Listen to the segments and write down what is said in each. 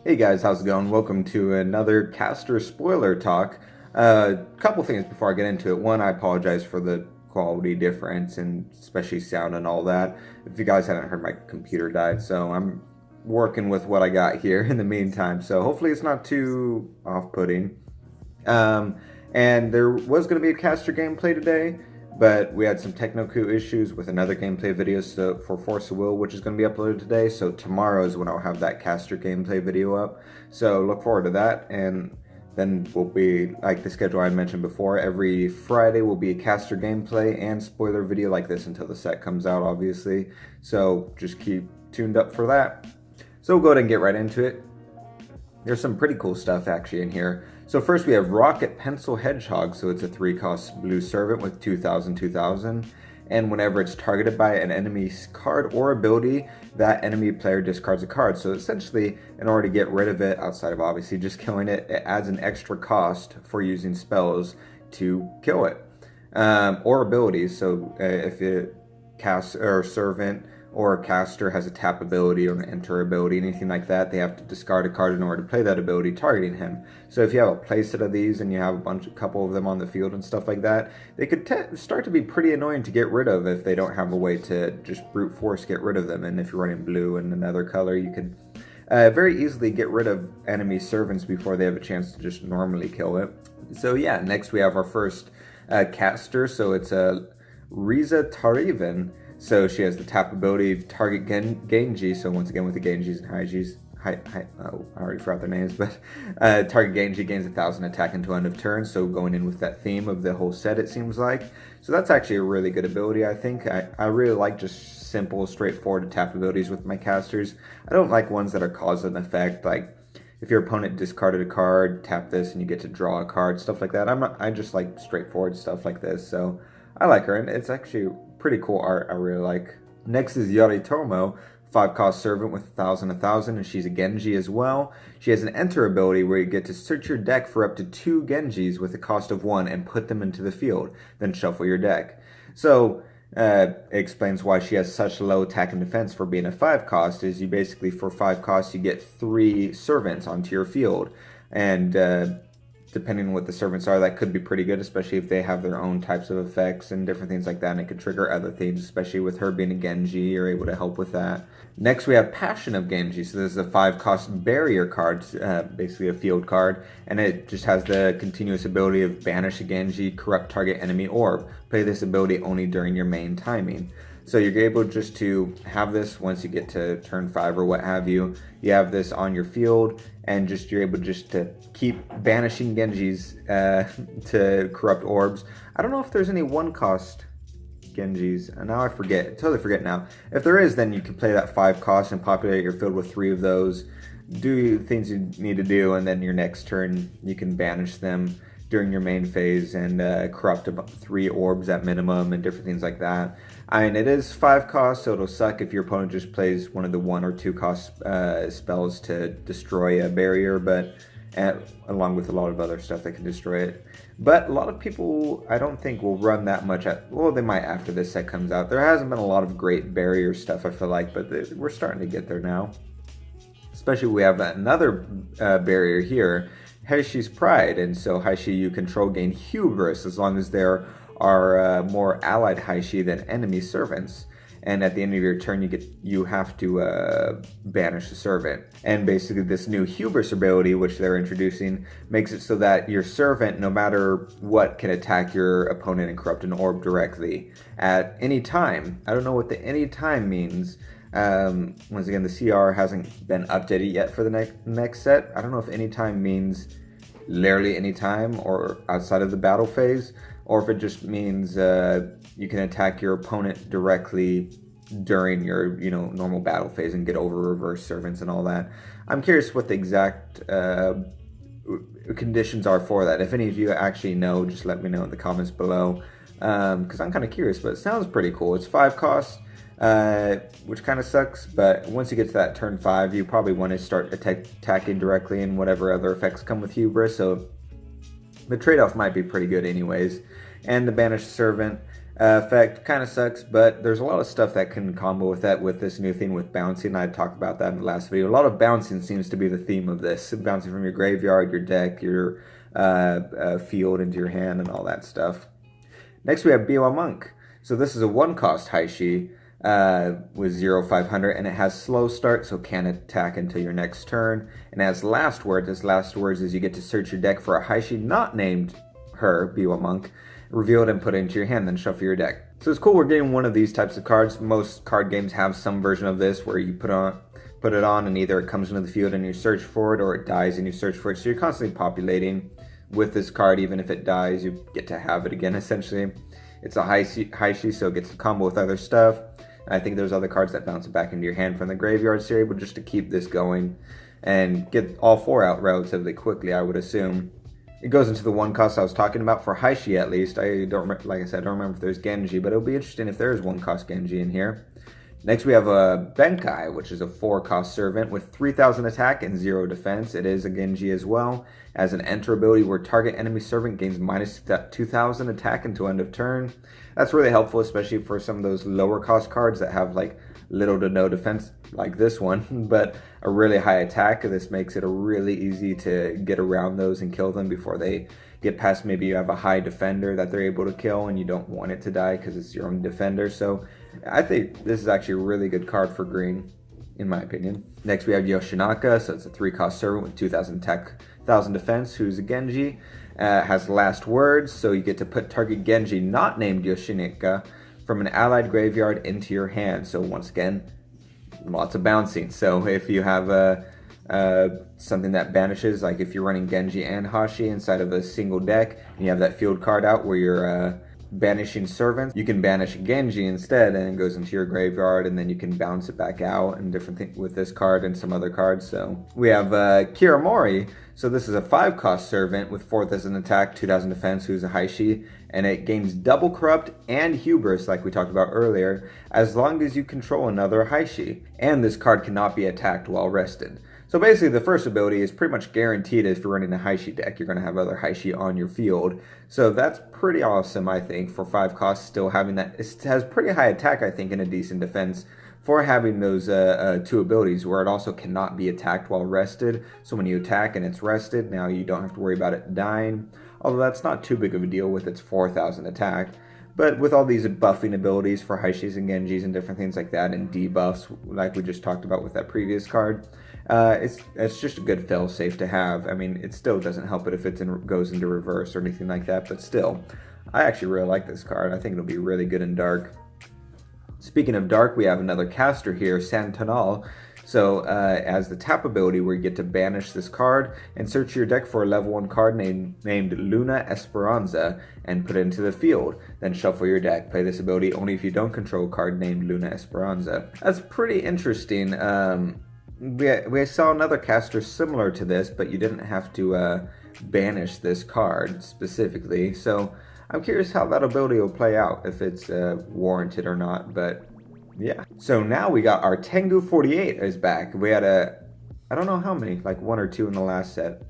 Hey guys, how's it going? Welcome to another caster spoiler talk. Couple things before I get into it. One, I apologize for the quality difference and especially sound and all that. If you guys haven't heard, my computer died, so I'm working with what I got here in the meantime. So hopefully it's not too off-putting. Um, and there was going to be a caster gameplay today, but we had some technical issues with another gameplay video for Force of Will, which is going to be uploaded today. So tomorrow is when I'll have that caster gameplay video up. So look forward to that. And then we'll be, like the schedule I mentioned before, every Friday will be a caster gameplay and spoiler video like this until the set comes out, obviously. So just keep tuned up for that. So we'll go ahead and get right into it. There's some pretty cool stuff actually in here. So first we have Rocket Pencil Hedgehog. So it's a 3-cost blue servant with 2000. And whenever it's targeted by an enemy's card or ability, that enemy player discards a card. So essentially, in order to get rid of it, outside of obviously just killing it, it adds an extra cost for using spells to kill it. Or abilities. So if it casts or servant or a caster has a tap ability or an enter ability, anything like that, they have to discard a card in order to play that ability targeting him. So if you have a playset of these and you have a couple of them on the field and stuff like that, they could start to be pretty annoying to get rid of if they don't have a way to just brute force get rid of them. And if you're running blue and another color, you could very easily get rid of enemy servants before they have a chance to just normally kill it. So yeah, next we have our first caster. So it's a Riza Tarivan. So she has the tap ability of target Genji. So once again with the Genjis and Haijis, oh, I already forgot their names, but target Genji gains 1000 attack until end of turn. So going in with that theme of the whole set, it seems like. So that's actually a really good ability, I think. I really like just simple, straightforward tap abilities with my casters. I don't like ones that are cause and effect, like if your opponent discarded a card, tap this and you get to draw a card, stuff like that. I just like straightforward stuff like this. So I like her, and it's actually pretty cool art I really like. Next is Yoritomo, 5-cost servant with 1000, and she's a Genji as well. She has an enter ability where you get to search your deck for up to 2 Genjis with a cost of 1 and put them into the field, then shuffle your deck. So it explains why she has such low attack and defense for being a 5-cost, is you basically, for 5 costs, you get 3 servants onto your field. And depending on what the servants are, that could be pretty good, especially if they have their own types of effects and different things like that, and it could trigger other things, especially with her being a Genji, you're able to help with that. Next, we have Passion of Genji. So this is a 5-cost barrier card, basically a field card, and it just has the continuous ability of banish a Genji, corrupt target enemy orb. Play this ability only during your main timing. So you're able just to have this once you get to turn 5 or what have you. You have this on your field, and just you're able just to keep banishing Genjis to corrupt orbs. I don't know if there's any 1-cost Genjis. Now I forget. Totally forget now. If there is, then you can play that 5-cost and populate your field with 3 of those. Do things you need to do, and then your next turn you can banish them during your main phase and corrupt about 3 orbs at minimum and different things like that. I mean, it is 5 costs, so it'll suck if your opponent just plays one of the 1 or 2 cost spells to destroy a barrier, but along with a lot of other stuff that can destroy it. But a lot of people, I don't think, will run that much well, they might after this set comes out. There hasn't been a lot of great barrier stuff, I feel like, but we're starting to get there now. Especially we have another barrier here, Haishi's Pride, and so Heishi you control gain Hubris as long as there are more allied Heishi than enemy servants. And at the end of your turn, you have to banish the servant. And basically this new Hubris ability, which they're introducing, makes it so that your servant, no matter what, can attack your opponent and corrupt an orb directly at any time. I don't know what the any time means. Once again, the CR hasn't been updated yet for the next set. I don't know if anytime means literally anytime or outside of the battle phase, or if it just means you can attack your opponent directly during your normal battle phase and get over reverse servants and all that. I'm curious what the exact conditions are for that. If any of you actually know, just let me know in the comments below, because I'm kind of curious, but it sounds pretty cool. It's 5 costs. Which kind of sucks, but once you get to that turn 5, you probably want to start attacking directly and whatever other effects come with Hubris, so the trade-off might be pretty good anyways. And the Banished Servant, Effect kind of sucks, but there's a lot of stuff that can combo with that with this new thing with bouncing. I talked about that in the last video. A lot of bouncing seems to be the theme of this. Bouncing from your graveyard, your deck, your field into your hand and all that stuff. Next we have Munk. So this is a 1-cost Haishi with 0-500, and it has slow start, so can't attack until your next turn. And as last words, is you get to search your deck for a Haishi not named her, Munk, reveal it and put it into your hand, then shuffle your deck. So it's cool we're getting one of these types of cards. Most card games have some version of this where you put it on and either it comes into the field and you search for it, or it dies and you search for it. So you're constantly populating with this card. Even if it dies, you get to have it again, essentially. It's a Haishi, so it gets to combo with other stuff. And I think there's other cards that bounce it back into your hand from the graveyard, so you're able just to keep this going and get all 4 out relatively quickly, I would assume. It goes into the 1-cost I was talking about for Haishi, at least. I don't remember, like I said, I don't remember if there's Genji, but it'll be interesting if there is 1-cost Genji in here. Next we have a Benkai, which is a 4-cost servant with 3,000 attack and 0 defense. It is a Genji as well. As an enter ability where target enemy servant gains minus 2,000 attack until end of turn. That's really helpful, especially for some of those lower cost cards that have like little to no defense like this one, but a really high attack. This makes it really easy to get around those and kill them before they get past. Maybe you have a high defender that they're able to kill and you don't want it to die because it's your own defender. So I think this is actually a really good card for green, in my opinion. Next we have Yoshinatus, so it's a 3-cost servant with 2,000 attack, 1,000 defense, who's a Genji. Has last words, so you get to put target Genji not named Yoshinatus from an allied graveyard into your hand. So once again, lots of bouncing. So if you have something that banishes, like if you're running Genji and Hashi inside of a single deck, and you have that field card out where you're banishing servants, you can banish Genji instead, and it goes into your graveyard, and then you can bounce it back out and different things with this card and some other cards. So we have Kiramori. So this is a 5-cost servant with 4,000 attack, 2,000 defense, who's a Haishi, and it gains double corrupt and hubris, like we talked about earlier, as long as you control another Haishi. And this card cannot be attacked while rested. So basically the first ability is pretty much guaranteed. If you're running a Haishi deck, you're going to have other Haishi on your field. So that's pretty awesome, I think, for 5 costs still having that. It has pretty high attack, I think, and a decent defense for having those 2 abilities where it also cannot be attacked while rested. So when you attack and it's rested, now you don't have to worry about it dying. Although that's not too big of a deal with its 4,000 attack. But with all these buffing abilities for Haishis and Genjis and different things like that, and debuffs like we just talked about with that previous card, it's just a good fail-safe to have. I mean, it still doesn't help it if it goes into reverse or anything like that, but still, I actually really like this card. I think it'll be really good in Dark. Speaking of Dark, we have another caster here, Santanal. So as the tap ability, where you get to banish this card and search your deck for a level 1 card named Luna Esperanza and put it into the field. Then shuffle your deck. Play this ability only if you don't control a card named Luna Esperanza. That's pretty interesting. We saw another caster similar to this, but you didn't have to banish this card specifically. So I'm curious how that ability will play out, if it's warranted or not, but yeah. So now we got our Tengu 48 is back. We had I don't know how many, like 1 or 2 in the last set.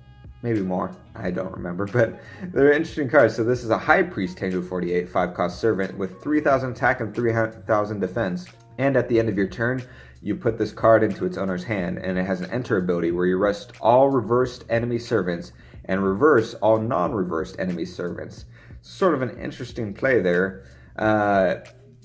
Maybe more, I don't remember, but they're interesting cards. So this is a High Priest Tengu 48, 5-cost servant with 3,000 attack and 3,000 defense. And at the end of your turn, you put this card into its owner's hand, and it has an enter ability where you rest all reversed enemy servants and reverse all non-reversed enemy servants. Sort of an interesting play there.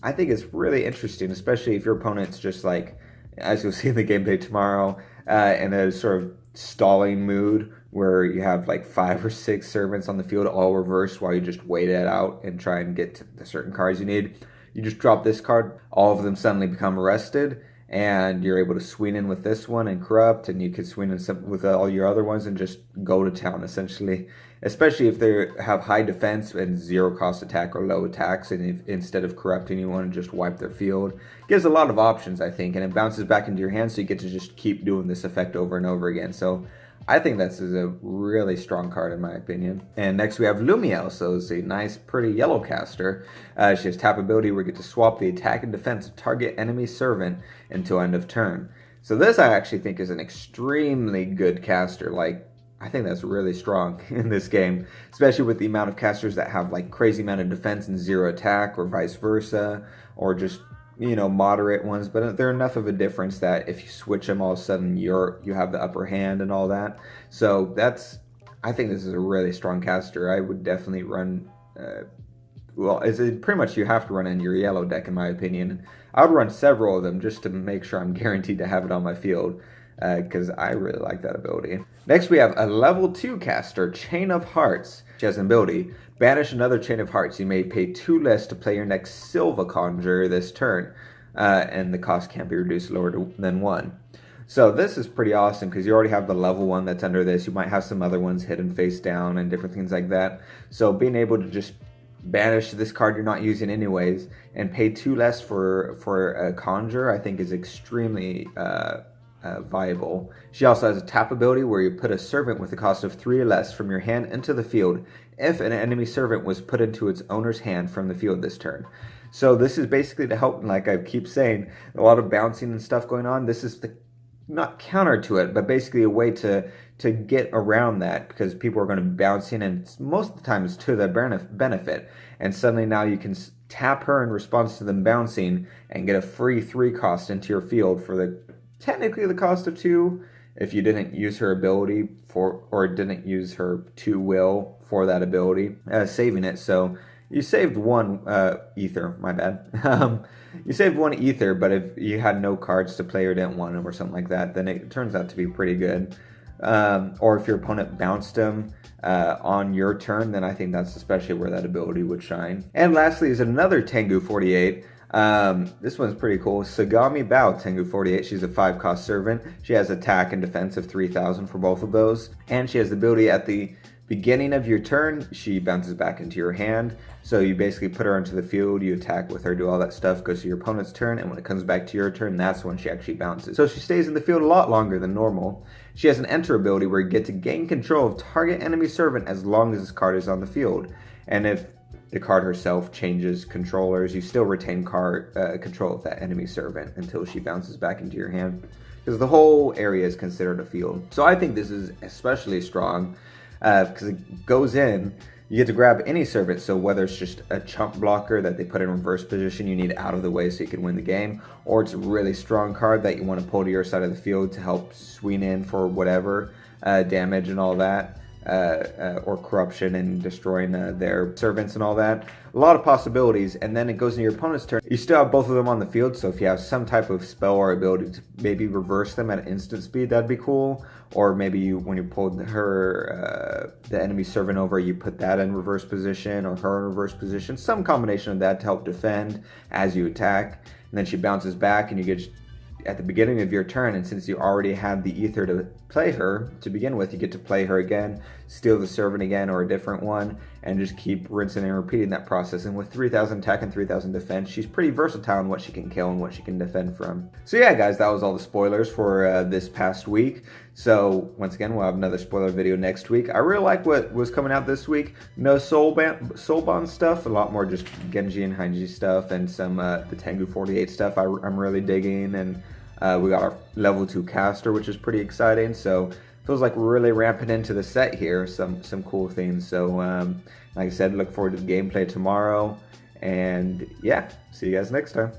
I think it's really interesting, especially if your opponent's just like, as you'll see in the gameplay tomorrow, in a sort of stalling mood where you have like 5 or 6 servants on the field all reversed while you just wait it out and try and get to the certain cards you need. You just drop this card, all of them suddenly become arrested, and you're able to swing in with this one and corrupt, and you can swing in with all your other ones and just go to town, essentially. Especially if they have high defense and 0-cost attack or low attacks, and if, instead of corrupting, you want to just wipe their field. Gives a lot of options, I think, and it bounces back into your hand, so you get to just keep doing this effect over and over again. So I think this is a really strong card in my opinion. And next we have Lumiose, so it's a nice, pretty yellow caster. She has tap ability where you get to swap the attack and defense of target enemy servant until end of turn. So this I actually think is an extremely good caster. Like, I think that's really strong in this game, especially with the amount of casters that have like crazy amount of defense and 0 attack, or vice versa, or just, you know, moderate ones. But they're enough of a difference that if you switch them, all of a sudden you have the upper hand and all that. So I think this is a really strong caster. I would definitely run. Well, it's pretty much you have to run in your yellow deck, in my opinion. I would run several of them just to make sure I'm guaranteed to have it on my field, because I really like that ability. Next, we have a level 2 caster, Chain of Hearts. She has an ability, banish another Chain of Hearts. You may pay 2 less to play your next Silva Conjurer this turn, and the cost can't be reduced lower than 1. So this is pretty awesome because you already have the level 1 that's under this. You might have some other ones hidden face down and different things like that. So being able to just banish this card you're not using anyways and pay 2 less for a conjure, I think is extremely viable. She also has a tap ability where you put a servant with a cost of 3 or less from your hand into the field if an enemy servant was put into its owner's hand from the field this turn. So this is basically to help, like I keep saying, a lot of bouncing and stuff going on. This is the not counter to it, but basically a way to get around that, because people are going to be bouncing, and most of the time it's to their benefit. And suddenly now you can tap her in response to them bouncing and get a free 3 cost into your field for technically the cost of 2 if you didn't use her ability or didn't use her 2 will for that ability, saving it. So you saved 1 ether, my bad. You saved 1 ether, but if you had no cards to play or didn't want them or something like that, then it turns out to be pretty good. Or if your opponent bounced them on your turn, then I think that's especially where that ability would shine. And lastly is another Tengu 48. This one's pretty cool. Sagami Bao Tengu 48. She's a 5 cost servant. She has attack and defense of 3,000 for both of those. And she has the ability at the beginning of your turn, she bounces back into your hand. So you basically put her onto the field, you attack with her, do all that stuff, goes to your opponent's turn, and when it comes back to your turn, that's when she actually bounces. So she stays in the field a lot longer than normal. She has an enter ability where you get to gain control of target enemy servant as long as this card is on the field. And if the card herself changes controllers, you still retain control of that enemy servant until she bounces back into your hand, because the whole area is considered a field. So I think this is especially strong, because it goes in, you get to grab any servant, so whether it's just a chump blocker that they put in reverse position you need out of the way so you can win the game, or it's a really strong card that you want to pull to your side of the field to help swing in for whatever damage and all that, or corruption and destroying their servants and all that. A lot of possibilities, and then it goes into your opponent's turn. You still have both of them on the field, so if you have some type of spell or ability to maybe reverse them at instant speed, that'd be cool. Or maybe when you pulled her, the enemy servant over, you put that in reverse position, or her in reverse position. Some combination of that to help defend as you attack. And then she bounces back, and you get at the beginning of your turn, and since you already had the ether to play her to begin with, you get to play her again, steal the servant again or a different one, and just keep rinsing and repeating that process. And with 3,000 attack and 3,000 defense, she's pretty versatile in what she can kill and what she can defend from. So yeah, guys, that was all the spoilers for this past week. So once again, we'll have another spoiler video next week. I really like what was coming out this week. No Soulbond stuff, a lot more just Genji and Hanji stuff, and some the Tengu 48 stuff I'm really digging. And we got our level 2 caster, which is pretty exciting. So feels like we're really ramping into the set here. Some cool things. So like I said, look forward to the gameplay tomorrow. And yeah, see you guys next time.